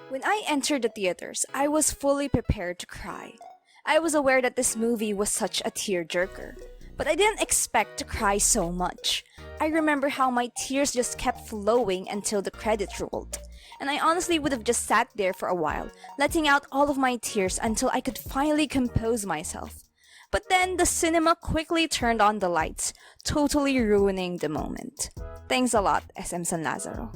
When I entered the theaters, I was fully prepared to cry. I was aware that this movie was such a tearjerker, but I didn't expect to cry so much. I remember how my tears just kept flowing until the credits rolled, and I honestly would have just sat there for a while, letting out all of my tears until I could finally compose myself. But then the cinema quickly turned on the lights, totally ruining the moment. Thanks a lot, SM San Lazaro.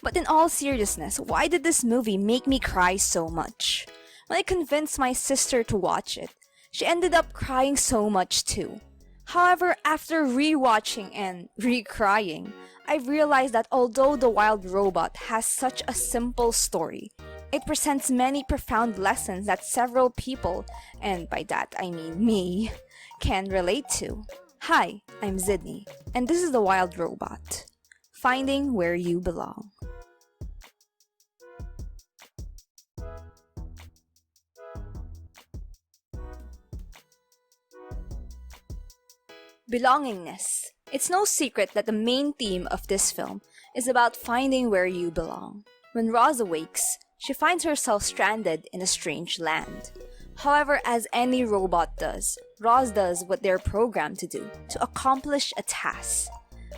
But in all seriousness, why did this movie make me cry so much? When I convinced my sister to watch it, she ended up crying so much too. However, after rewatching and re-crying, I realized that although The Wild Robot has such a simple story, it presents many profound lessons that several people, and by that I mean me, can relate to. Hi, I'm Zidney, and this is The Wild Robot. Finding where you belong. Belongingness. It's no secret that the main theme of this film is about finding where you belong. When Roz awakes, she finds herself stranded in a strange land. However, as any robot does, Roz does what they're programmed to do, to accomplish a task.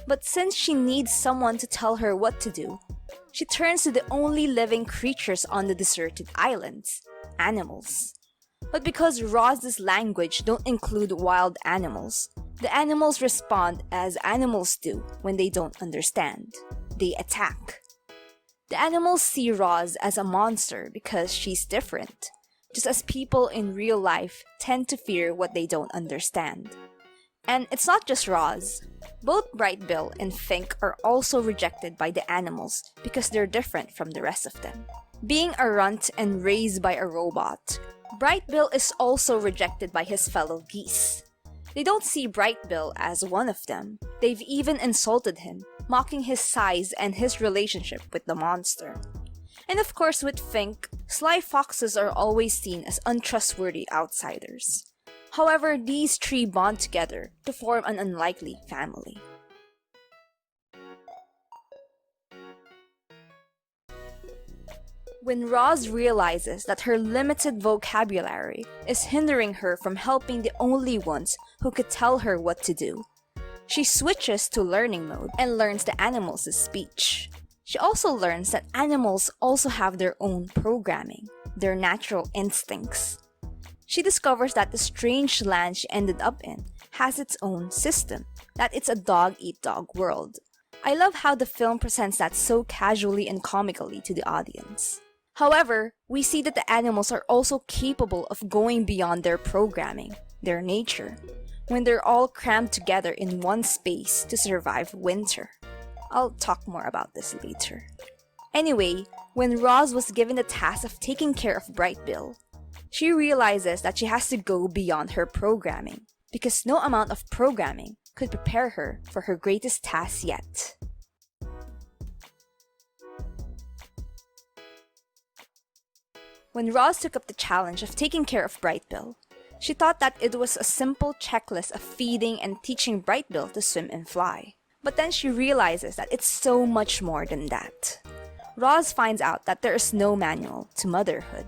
But since she needs someone to tell her what to do, she turns to the only living creatures on the deserted islands, animals. But because Roz's language don't include wild animals, the animals respond as animals do when they don't understand. They attack. The animals see Roz as a monster because she's different, just as people in real life tend to fear what they don't understand. And it's not just Roz. Both Bright Bill and Fink are also rejected by the animals because they're different from the rest of them. Being a runt and raised by a robot, Bright Bill is also rejected by his fellow geese. They don't see Bright Bill as one of them. They've even insulted him, mocking his size and his relationship with the monster. And of course with Fink, sly foxes are always seen as untrustworthy outsiders. However, these three bond together to form an unlikely family. When Roz realizes that her limited vocabulary is hindering her from helping the only ones who could tell her what to do, she switches to learning mode and learns the animals' speech. She also learns that animals also have their own programming, their natural instincts. She discovers that the strange land she ended up in has its own system, that it's a dog-eat-dog world. I love how the film presents that so casually and comically to the audience. However, we see that the animals are also capable of going beyond their programming, their nature, when they're all crammed together in one space to survive winter. I'll talk more about this later. Anyway, when Roz was given the task of taking care of Bright Bill, she realizes that she has to go beyond her programming, because no amount of programming could prepare her for her greatest task yet. When Roz took up the challenge of taking care of Bright Bill, she thought that it was a simple checklist of feeding and teaching Bright Bill to swim and fly. But then she realizes that it's so much more than that. Roz finds out that there is no manual to motherhood.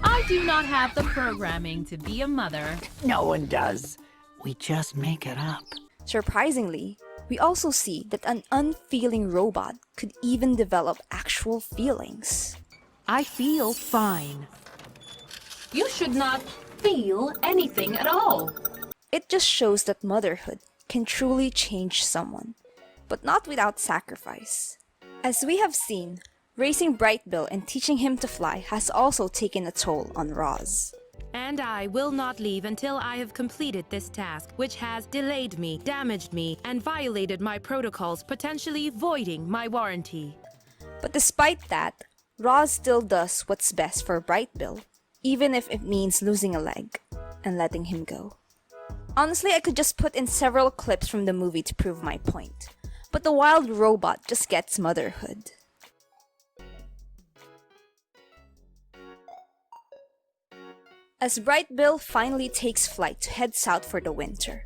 I do not have the programming to be a mother. No one does. We just make it up. Surprisingly, we also see that an unfeeling robot could even develop actual feelings. I feel fine. You should not feel anything at all. It just shows that motherhood can truly change someone, but not without sacrifice. As we have seen, raising Bright Bill and teaching him to fly has also taken a toll on Roz. And I will not leave until I have completed this task, which has delayed me, damaged me, and violated my protocols, potentially voiding my warranty. But despite that, Roz still does what's best for Bright Bill, even if it means losing a leg and letting him go. Honestly, I could just put in several clips from the movie to prove my point, but the wild robot just gets motherhood. As Bright Bill finally takes flight to head south for the winter,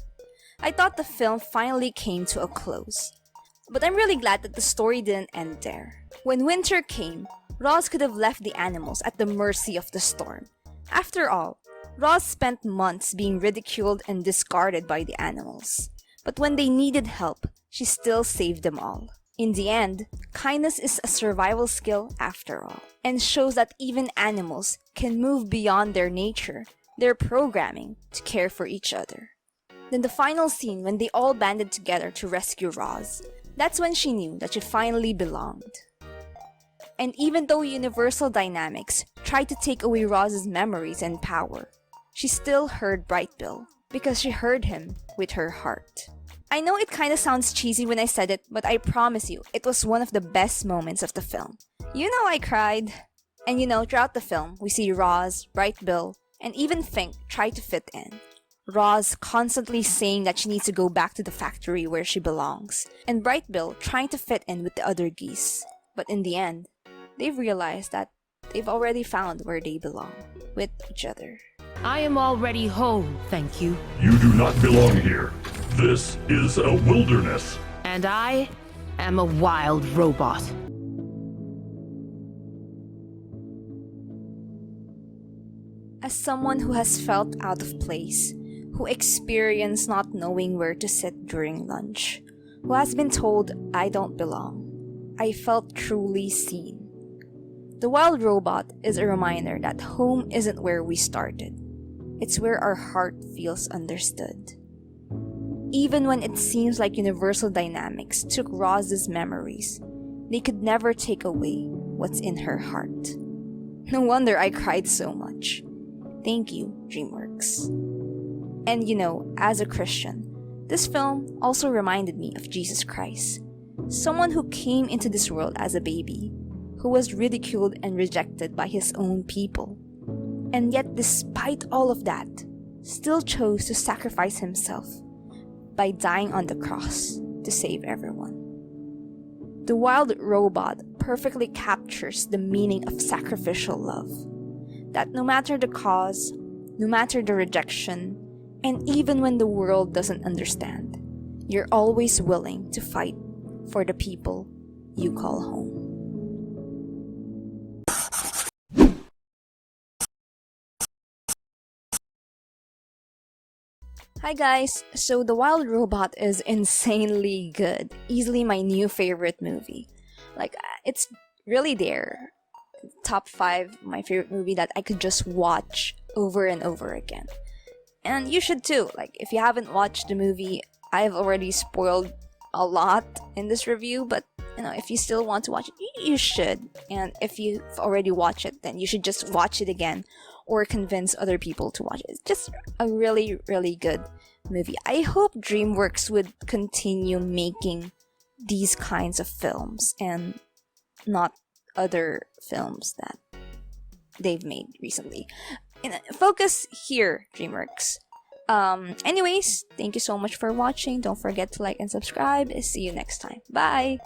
I thought the film finally came to a close. But I'm really glad that the story didn't end there. When winter came, Roz could have left the animals at the mercy of the storm. After all, Roz spent months being ridiculed and discarded by the animals. But when they needed help, she still saved them all. In the end, kindness is a survival skill after all, and shows that even animals can move beyond their nature, their programming, to care for each other. Then the final scene when they all banded together to rescue Roz, that's when she knew that she finally belonged. And even though universal dynamics tried to take away Roz's memories and power, she still heard Bright Bill because she heard him with her heart. I know it kinda sounds cheesy when I said it, but I promise you, it was one of the best moments of the film. You know I cried. And throughout the film, we see Roz, Bright Bill, and even Fink try to fit in. Roz constantly saying that she needs to go back to the factory where she belongs, and Bright Bill trying to fit in with the other geese. But in the end, they've realized that they've already found where they belong, with each other. I am already home, thank you. You do not belong here. This is a wilderness. And I am a wild robot. As someone who has felt out of place, who experienced not knowing where to sit during lunch, who has been told I don't belong, I felt truly seen. The Wild Robot is a reminder that home isn't where we started. It's where our heart feels understood. Even when it seems like universal dynamics took Roz's memories, they could never take away what's in her heart. No wonder I cried so much. Thank you, DreamWorks. And as a Christian, this film also reminded me of Jesus Christ, someone who came into this world as a baby, who was ridiculed and rejected by his own people, and yet despite all of that, still chose to sacrifice himself by dying on the cross to save everyone. The Wild Robot perfectly captures the meaning of sacrificial love, that no matter the cause, no matter the rejection, and even when the world doesn't understand, you're always willing to fight for the people you call home. Hi guys, so The Wild Robot is insanely good. Easily my new favorite movie. It's really there. Top 5 my favorite movie that I could just watch over and over again. And you should too. If you haven't watched the movie, I've already spoiled a lot in this review, but if you still want to watch it, you should. And if you've already watched it, then you should just watch it again or convince other people to watch it. It's just a really, really good movie. I hope DreamWorks would continue making these kinds of films and not other films that they've made recently. Focus here, DreamWorks. Anyways, thank you so much for watching. Don't forget to like and subscribe. See you next time. Bye!